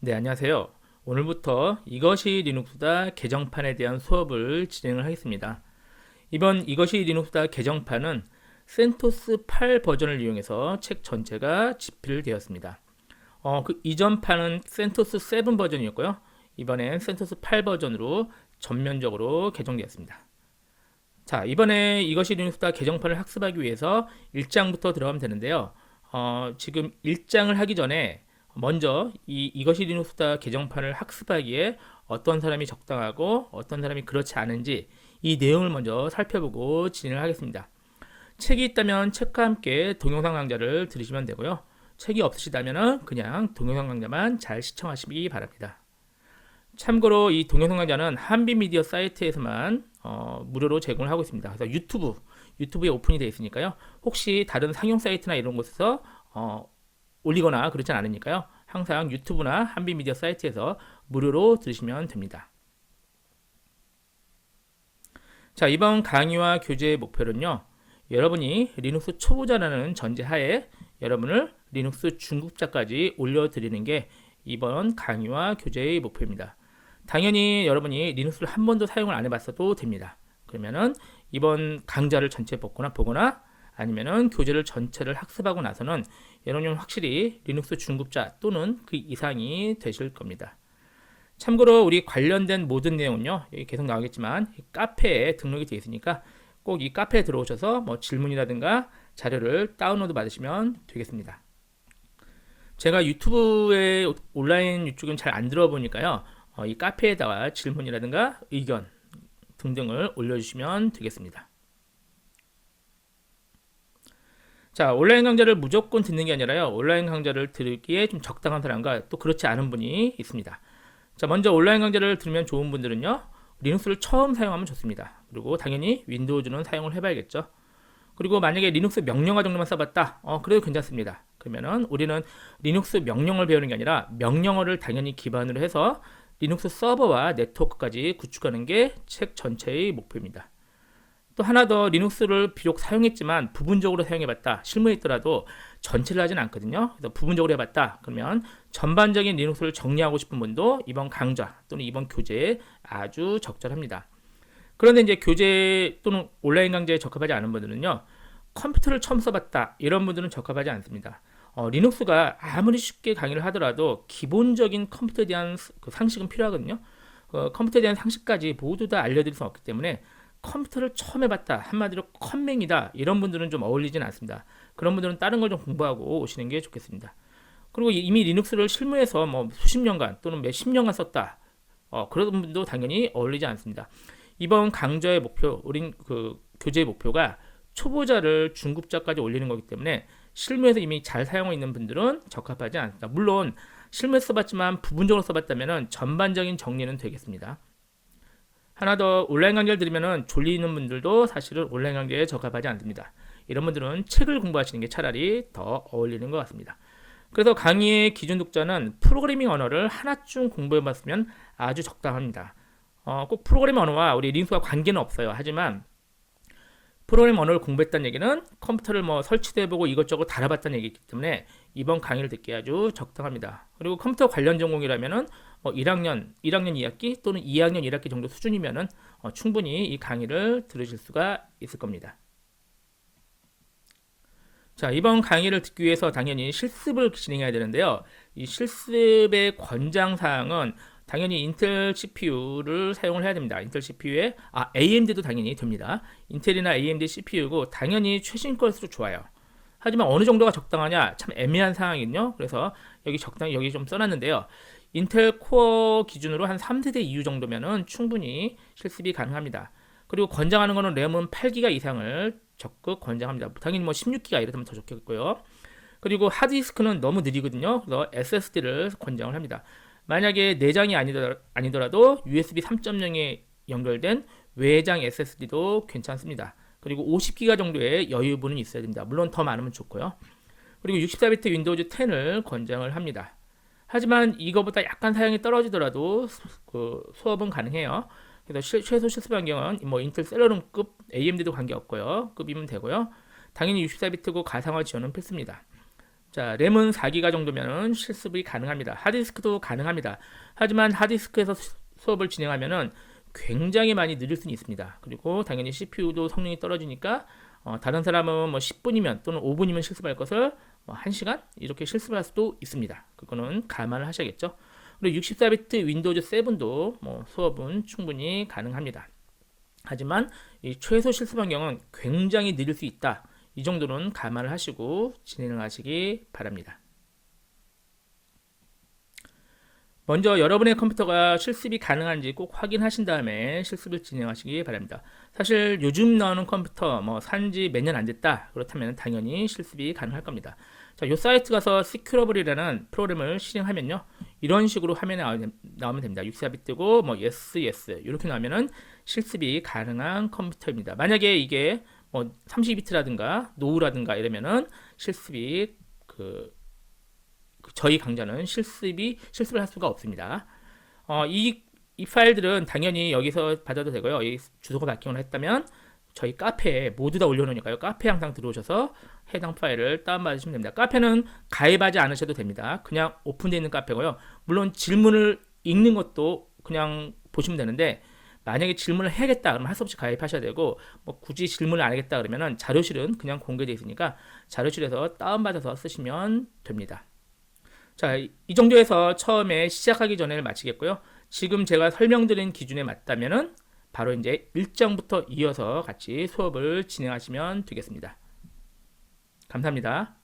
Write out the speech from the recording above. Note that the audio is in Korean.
네, 안녕하세요. 오늘부터 이것이 리눅스다 개정판에 대한 수업을 진행을 하겠습니다. 이번 이것이 리눅스다 개정판은 센토스 8 버전을 이용해서 책 전체가 집필되었습니다. 그 이전 판은 센토스 7 버전이었고요. 이번엔 센토스 8 버전으로 전면적으로 개정되었습니다. 자, 이번에 이것이 리눅스다 개정판을 학습하기 위해서 1장부터 들어가면 되는데요. 지금 1장을 하기 전에 먼저 이것이 리눅스다 개정판을 학습하기에 어떤 사람이 적당하고 어떤 사람이 그렇지 않은지 이 내용을 먼저 살펴보고 진행을 하겠습니다. 책이 있다면 책과 함께 동영상 강좌를 들으시면 되고요. 책이 없으시다면 그냥 동영상 강좌만 잘 시청하시기 바랍니다. 참고로 이 동영상 강좌는 한빛미디어 사이트에서만 무료로 제공을 하고 있습니다. 그래서 유튜브에 오픈이 되어 있으니까요. 혹시 다른 상용 사이트나 이런 곳에서 올리거나 그렇진 않으니까요. 항상 유튜브나 한빛미디어 사이트에서 무료로 들으시면 됩니다. 자, 이번 강의와 교재의 목표는요. 여러분이 리눅스 초보자라는 전제하에 여러분을 리눅스 중급자까지 올려드리는 게 이번 강의와 교재의 목표입니다. 당연히 여러분이 리눅스를 한 번도 사용을 안 해봤어도 됩니다. 그러면은 이번 강좌를 전체 보거나 아니면은 교재를 전체를 학습하고 나서는 여러분은 확실히 리눅스 중급자 또는 그 이상이 되실 겁니다. 참고로 우리 관련된 모든 내용은요, 여기 계속 나오겠지만 카페에 등록이 되어 있으니까 꼭 이 카페에 들어오셔서 뭐 질문이라든가 자료를 다운로드 받으시면 되겠습니다. 제가 유튜브에 온라인 이쪽은 잘 안 들어보니까요, 이 카페에다가 질문이라든가 의견 등등을 올려주시면 되겠습니다. 자, 온라인 강좌를 무조건 듣는 게 아니라요, 온라인 강좌를 들기에 좀 적당한 사람과 또 그렇지 않은 분이 있습니다. 자, 먼저 온라인 강좌를 들으면 좋은 분들은요, 리눅스를 처음 사용하면 좋습니다. 그리고 당연히 윈도우즈는 사용을 해봐야겠죠. 그리고 만약에 리눅스 명령어 정도만 써봤다, 그래도 괜찮습니다. 그러면은 우리는 리눅스 명령어를 배우는 게 아니라 명령어를 당연히 기반으로 해서 리눅스 서버와 네트워크까지 구축하는 게 책 전체의 목표입니다. 또 하나 더, 리눅스를 비록 사용했지만 부분적으로 사용해봤다, 실무에 있더라도 전체를 하진 않거든요. 그래서 부분적으로 해봤다 그러면 전반적인 리눅스를 정리하고 싶은 분도 이번 강좌 또는 이번 교재에 아주 적절합니다. 그런데 이제 교재 또는 온라인 강좌에 적합하지 않은 분들은요, 컴퓨터를 처음 써봤다 이런 분들은 적합하지 않습니다. 리눅스가 아무리 쉽게 강의를 하더라도 기본적인 컴퓨터에 대한 그 상식은 필요하거든요. 컴퓨터에 대한 상식까지 모두 다 알려드릴 수 없기 때문에 컴퓨터를 처음 해봤다, 한마디로 컴맹이다 이런 분들은 좀 어울리진 않습니다. 그런 분들은 다른 걸 좀 공부하고 오시는 게 좋겠습니다. 그리고 이미 리눅스를 실무에서 뭐 수십 년간 또는 몇십 년간 썼다, 그런 분도 당연히 어울리지 않습니다. 이번 강좌의 목표, 우린 그 교재의 목표가 초보자를 중급자까지 올리는 거기 때문에 실무에서 이미 잘 사용하고 있는 분들은 적합하지 않습니다. 물론 실무에서 써봤지만 부분적으로 써봤다면 전반적인 정리는 되겠습니다. 하나 더, 온라인 강좌를 들으면 졸리는 분들도 사실은 온라인 강좌에 적합하지 않습니다. 이런 분들은 책을 공부하시는 게 차라리 더 어울리는 것 같습니다. 그래서 강의의 기준 독자는 프로그래밍 언어를 하나쯤 공부해봤으면 아주 적당합니다. 꼭 프로그래밍 언어와 우리 리눅스와 관계는 없어요. 하지만 프로그래밍 언어를 공부했다는 얘기는 컴퓨터를 뭐 설치도 해보고 이것저것 달아봤다는 얘기이기 때문에 이번 강의를 듣기 아주 적당합니다. 그리고 컴퓨터 관련 전공이라면은 1학년 2학기 또는 2학년 1학기 정도 수준이면은 충분히 이 강의를 들으실 수가 있을 겁니다. 자, 이번 강의를 듣기 위해서 당연히 실습을 진행해야 되는데요. 이 실습의 권장사항은 당연히 인텔 CPU를 사용을 해야 됩니다. 인텔 CPU에 AMD도 당연히 됩니다. 인텔이나 AMD CPU고 당연히 최신 것으로 좋아요. 하지만 어느 정도가 적당하냐 참 애매한 상황이거든요. 그래서 여기 적당히 여기 좀 써놨는데요. 인텔 코어 기준으로 한 3세대 이후 정도면은 충분히 실습이 가능합니다. 그리고 권장하는 거는 램은 8기가 이상을 적극 권장합니다. 당연히 뭐 16기가 이렇다면 더 좋겠고요. 그리고 하드디스크는 너무 느리거든요. 그래서 SSD를 권장을 합니다. 만약에 내장이 아니더라도 USB 3.0에 연결된 외장 SSD도 괜찮습니다. 그리고 50기가 정도의 여유분은 있어야 됩니다. 물론 더 많으면 좋고요. 그리고 64비트 윈도우즈 10을 권장을 합니다. 하지만 이거보다 약간 사양이 떨어지더라도 그 수업은 가능해요. 그래서 최소 실습 환경은 뭐 인텔 셀러룸급 AMD도 관계없고요. 급이면 되고요. 당연히 64비트고 가상화 지원은 필수입니다. 자, 램은 4기가 정도면 실습이 가능합니다. 하드디스크도 가능합니다. 하지만 하드디스크에서 수업을 진행하면은 굉장히 많이 느릴 수는 있습니다. 그리고 당연히 CPU도 성능이 떨어지니까 다른 사람은 뭐 10분이면 또는 5분이면 실습할 것을 뭐 1시간 이렇게 실습할 수도 있습니다. 그거는 감안을 하셔야겠죠. 그리고 64비트 윈도우즈 7도 뭐 수업은 충분히 가능합니다. 하지만 이 최소 실습 환경은 굉장히 느릴 수 있다. 이 정도는 감안을 하시고 진행을 하시기 바랍니다. 먼저 여러분의 컴퓨터가 실습이 가능한지 꼭 확인하신 다음에 실습을 진행하시기 바랍니다. 사실 요즘 나오는 컴퓨터 뭐 산지 몇 년 안 됐다 그렇다면 당연히 실습이 가능할 겁니다. 자, 요 사이트 가서 시큐러블이라는 프로그램을 실행하면요, 이런 식으로 화면에 나오면 됩니다. 64비트고 뭐 yes 이렇게 나오면은 실습이 가능한 컴퓨터입니다. 만약에 이게 뭐 32비트라든가 노후라든가 이러면은 실습이 저희 강좌는 실습을 할 수가 없습니다. 이 파일들은 당연히 여기서 받아도 되고요. 이 주소가 바뀌거나 했다면 저희 카페에 모두 다 올려놓으니까요. 카페 항상 들어오셔서 해당 파일을 다운받으시면 됩니다. 카페는 가입하지 않으셔도 됩니다. 그냥 오픈되어 있는 카페고요. 물론 질문을 읽는 것도 그냥 보시면 되는데, 만약에 질문을 해야겠다 그러면 할 수 없이 가입하셔야 되고, 뭐 굳이 질문을 안 하겠다 그러면은 자료실은 그냥 공개되어 있으니까 자료실에서 다운받아서 쓰시면 됩니다. 자, 이 정도에서 처음에 시작하기 전에 마치겠고요. 지금 제가 설명드린 기준에 맞다면은 바로 이제 1장부터 이어서 같이 수업을 진행하시면 되겠습니다. 감사합니다.